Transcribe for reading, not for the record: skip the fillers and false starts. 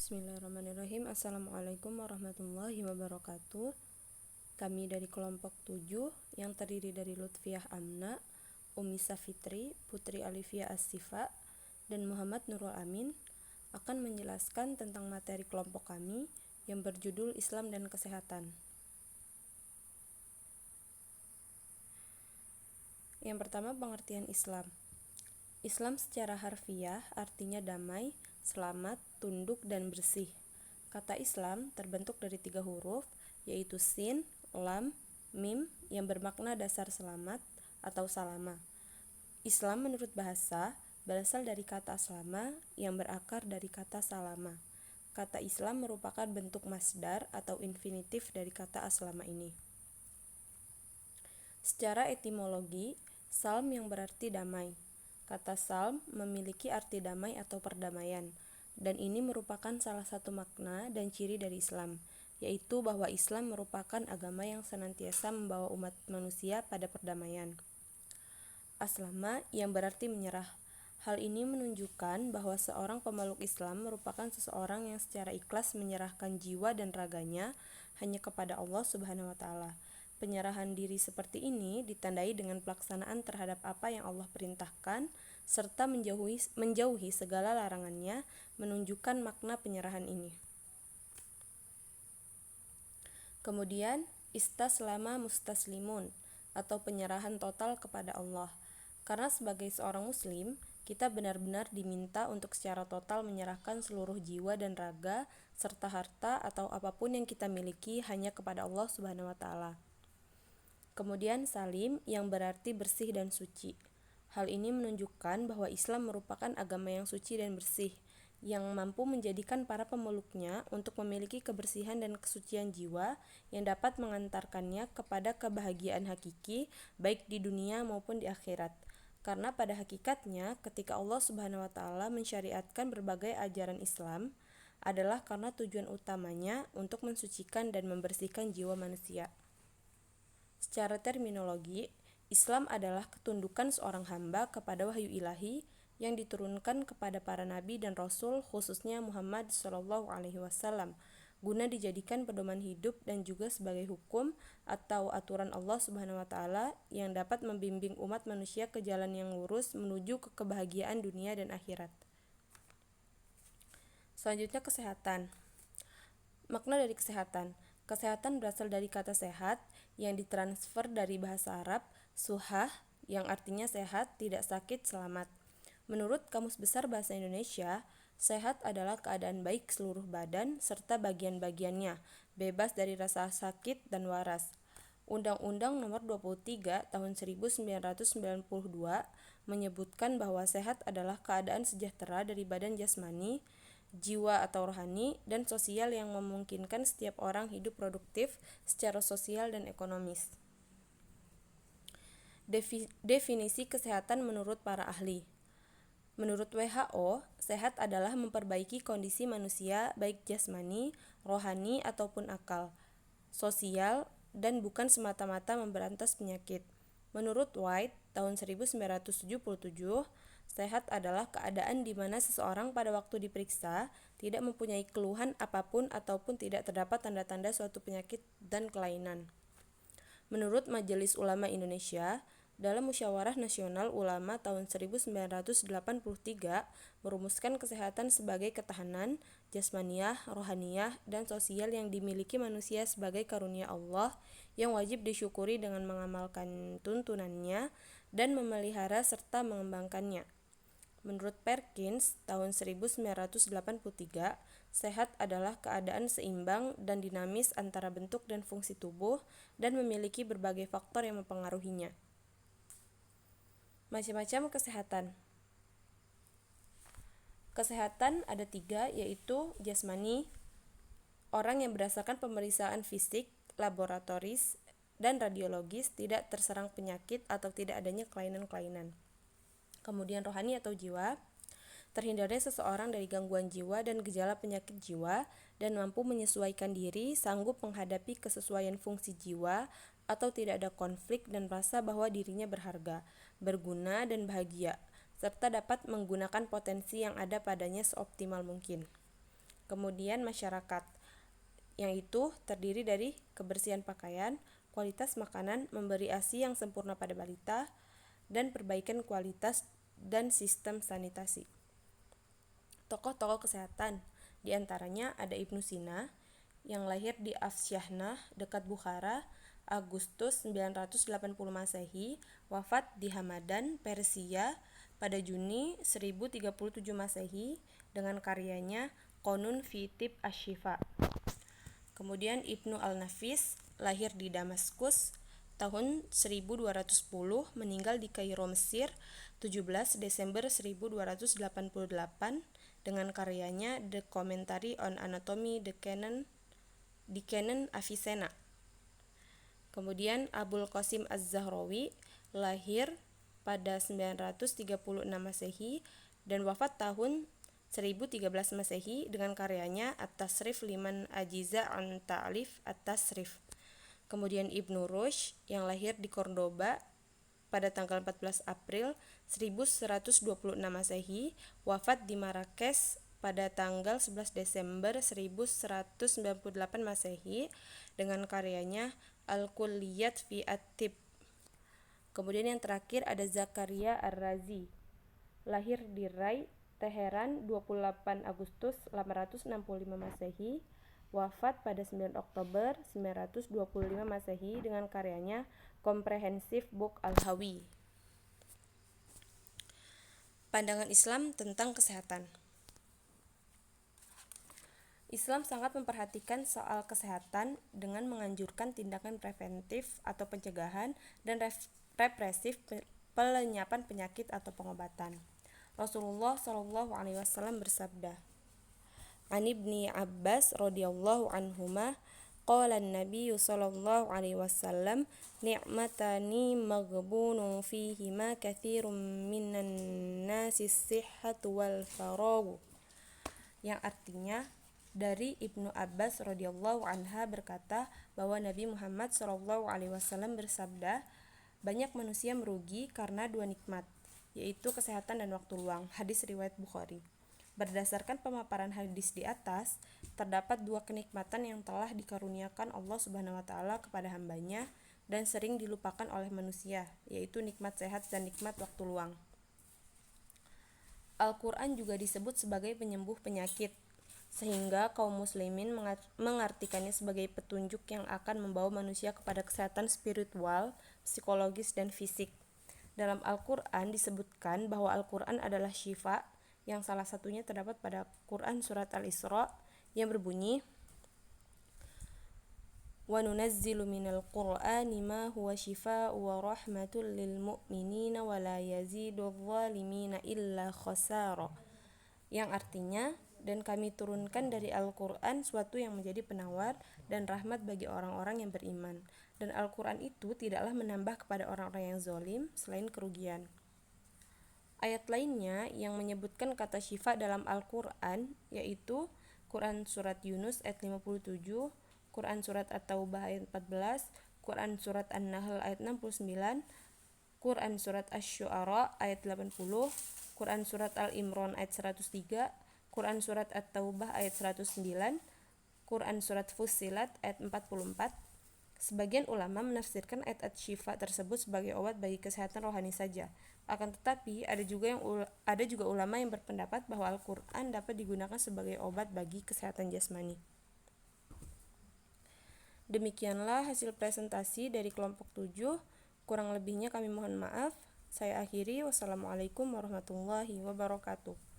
Bismillahirrahmanirrahim. Assalamualaikum warahmatullahi wabarakatuh. Kami dari kelompok 7 yang terdiri dari Lutfiah Amna, Umi Safitri, Putri Alifia As-Sifa, dan Muhammad Nurul Amin akan menjelaskan tentang materi kelompok kami yang berjudul Islam dan Kesehatan. Yang pertama, pengertian Islam. Islam secara harfiah artinya damai, selamat, tunduk, dan bersih. Kata Islam terbentuk dari 3 huruf, yaitu sin, lam, mim, yang bermakna dasar selamat atau salama. Islam menurut bahasa berasal dari kata aslama yang berakar dari kata salama. Kata Islam merupakan bentuk masdar atau infinitif dari kata aslama ini. Secara etimologi, salm yang berarti damai. Kata salm memiliki arti damai atau perdamaian, dan ini merupakan salah satu makna dan ciri dari Islam, yaitu bahwa Islam merupakan agama yang senantiasa membawa umat manusia pada perdamaian. Aslama yang berarti menyerah. Hal ini menunjukkan bahwa seorang pemeluk Islam merupakan seseorang yang secara ikhlas menyerahkan jiwa dan raganya hanya kepada Allah Subhanahu wa Ta'ala. Penyerahan diri seperti ini ditandai dengan pelaksanaan terhadap apa yang Allah perintahkan, serta menjauhi segala larangannya, menunjukkan makna penyerahan ini. Kemudian, istaslama mustaslimun, atau penyerahan total kepada Allah. Karena sebagai seorang muslim, kita benar-benar diminta untuk secara total menyerahkan seluruh jiwa dan raga, serta harta atau apapun yang kita miliki hanya kepada Allah Subhanahu wa Ta'ala. Kemudian salim yang berarti bersih dan suci. Hal ini menunjukkan bahwa Islam merupakan agama yang suci dan bersih, yang mampu menjadikan para pemeluknya untuk memiliki kebersihan dan kesucian jiwa yang dapat mengantarkannya kepada kebahagiaan hakiki baik di dunia maupun di akhirat. Karena pada hakikatnya ketika Allah Subhanahu wa Ta'ala mensyariatkan berbagai ajaran Islam adalah karena tujuan utamanya untuk mensucikan dan membersihkan jiwa manusia. Secara terminologi, Islam adalah ketundukan seorang hamba kepada wahyu ilahi yang diturunkan kepada para nabi dan rasul, khususnya Muhammad SAW, guna dijadikan pedoman hidup dan juga sebagai hukum atau aturan Allah Subhanahu wa Ta'ala yang dapat membimbing umat manusia ke jalan yang lurus menuju ke kebahagiaan dunia dan akhirat. Selanjutnya, kesehatan. Makna dari kesehatan. Kesehatan berasal dari kata sehat yang ditransfer dari bahasa Arab suhah yang artinya sehat, tidak sakit, selamat. Menurut Kamus Besar Bahasa Indonesia, sehat adalah keadaan baik seluruh badan serta bagian-bagiannya, bebas dari rasa sakit dan waras. Undang-Undang Nomor 23 Tahun 1992 menyebutkan bahwa sehat adalah keadaan sejahtera dari badan jasmani, jiwa atau rohani, dan sosial yang memungkinkan setiap orang hidup produktif secara sosial dan ekonomis. Definisi kesehatan menurut para ahli. Menurut WHO, sehat adalah memperbaiki kondisi manusia baik jasmani, rohani, ataupun akal, sosial, dan bukan semata-mata memberantas penyakit. Menurut White, tahun 1977, sehat adalah keadaan di mana seseorang pada waktu diperiksa tidak mempunyai keluhan apapun ataupun tidak terdapat tanda-tanda suatu penyakit dan kelainan. Menurut Majelis Ulama Indonesia, dalam Musyawarah Nasional Ulama tahun 1983 merumuskan kesehatan sebagai ketahanan jasmaniah, rohaniyah, dan sosial yang dimiliki manusia sebagai karunia Allah yang wajib disyukuri dengan mengamalkan tuntunannya dan memelihara serta mengembangkannya. Menurut Perkins tahun 1983, sehat adalah keadaan seimbang dan dinamis antara bentuk dan fungsi tubuh dan memiliki berbagai faktor yang mempengaruhinya. Macam-macam kesehatan. Kesehatan ada 3, yaitu jasmani, orang yang berdasarkan pemeriksaan fisik, laboratoris, dan radiologis tidak terserang penyakit atau tidak adanya kelainan-kelainan. Kemudian rohani atau jiwa, terhindarnya seseorang dari gangguan jiwa dan gejala penyakit jiwa dan mampu menyesuaikan diri, sanggup menghadapi kesesuaian fungsi jiwa atau tidak ada konflik dan merasa bahwa dirinya berharga, berguna, dan bahagia, serta dapat menggunakan potensi yang ada padanya seoptimal mungkin. Kemudian masyarakat, yang itu terdiri dari kebersihan pakaian, kualitas makanan, memberi ASI yang sempurna pada balita, dan perbaikan kualitas dan sistem sanitasi. Tokoh-tokoh kesehatan, di antaranya ada Ibnu Sina, yang lahir di Afsyahnah dekat Bukhara, Agustus 980 Masehi, wafat di Hamadan, Persia pada Juni 1037 Masehi dengan karyanya Qonun fi Tib Asy-Syifa. Kemudian Ibnu Al-Nafis, lahir di Damaskus tahun 1210, meninggal di Kairo, Mesir 17 Desember 1288 dengan karyanya The Commentary on Anatomy the Canon Avicenna. Kemudian Abul Qasim Az-Zahrawi, lahir pada 936 Masehi dan wafat tahun 1013 Masehi dengan karyanya At-Tasrif liman ajiza an ta'lif At-Tasrif. Kemudian Ibnu Rushd, yang lahir di Cordoba pada tanggal 14 April 1126 Masehi, wafat di Marrakesh pada tanggal 11 Desember 1198 Masehi dengan karyanya Al-Kulliyat fi At-Tib. Kemudian yang terakhir ada Zakaria Ar-Razi, lahir di Rai, Teheran 28 Agustus 865 Masehi, wafat pada 9 Oktober 925 Masehi dengan karyanya Comprehensive Book Al-Hawi. Pandangan Islam tentang kesehatan. Islam sangat memperhatikan soal kesehatan dengan menganjurkan tindakan preventif atau pencegahan dan represif pelenyapan penyakit atau pengobatan. Rasulullah SAW bersabda, An Ibni Abbas radhiyallahu anhuma, qala an-nabiy sallallahu alaihi wasallam, ni'matani maghbunun fihima katsirun minan nasi as-sihhatu wal faragh. Yang artinya, dari Ibnu Abbas radhiyallahu anha berkata bahwa Nabi Muhammad sallallahu alaihi wasallam bersabda, banyak manusia merugi karena dua nikmat, yaitu kesehatan dan waktu luang. Hadis riwayat Bukhari. Berdasarkan pemaparan hadis di atas, terdapat dua kenikmatan yang telah dikaruniakan Allah Subhanahu wa taala kepada hambanya dan sering dilupakan oleh manusia, yaitu nikmat sehat dan nikmat waktu luang. Al-Quran juga disebut sebagai penyembuh penyakit, sehingga kaum muslimin mengartikannya sebagai petunjuk yang akan membawa manusia kepada kesehatan spiritual, psikologis, dan fisik. Dalam Al-Quran disebutkan bahwa Al-Quran adalah syifa, yang salah satunya terdapat pada Quran surat Al-Isra yang berbunyi, wa nunazzilu minal qur'ani ma huwa shifaa'un wa rahmatul lil mu'minina wa la yazidudz zalimina illa khasara, yang artinya, dan kami turunkan dari Al-Quran suatu yang menjadi penawar dan rahmat bagi orang-orang yang beriman, dan Al-Quran itu tidaklah menambah kepada orang-orang yang zalim selain kerugian. Ayat lainnya yang menyebutkan kata syifa dalam Al-Quran yaitu Quran surat Yunus ayat 57, Quran surat At-Taubah ayat 14, Quran surat An-Nahl ayat 69, Quran surat Asy-Syu'ara ayat 80, Quran surat Al-Imran ayat 103, Quran surat At-Taubah ayat 109, Quran surat Fussilat ayat 44. Sebagian ulama menafsirkan ayat syifa tersebut sebagai obat bagi kesehatan rohani saja. Akan tetapi ada juga ulama yang berpendapat bahwa Al-Quran dapat digunakan sebagai obat bagi kesehatan jasmani. Demikianlah hasil presentasi dari kelompok 7. Kurang lebihnya kami mohon maaf. Saya akhiri. Wassalamualaikum warahmatullahi wabarakatuh.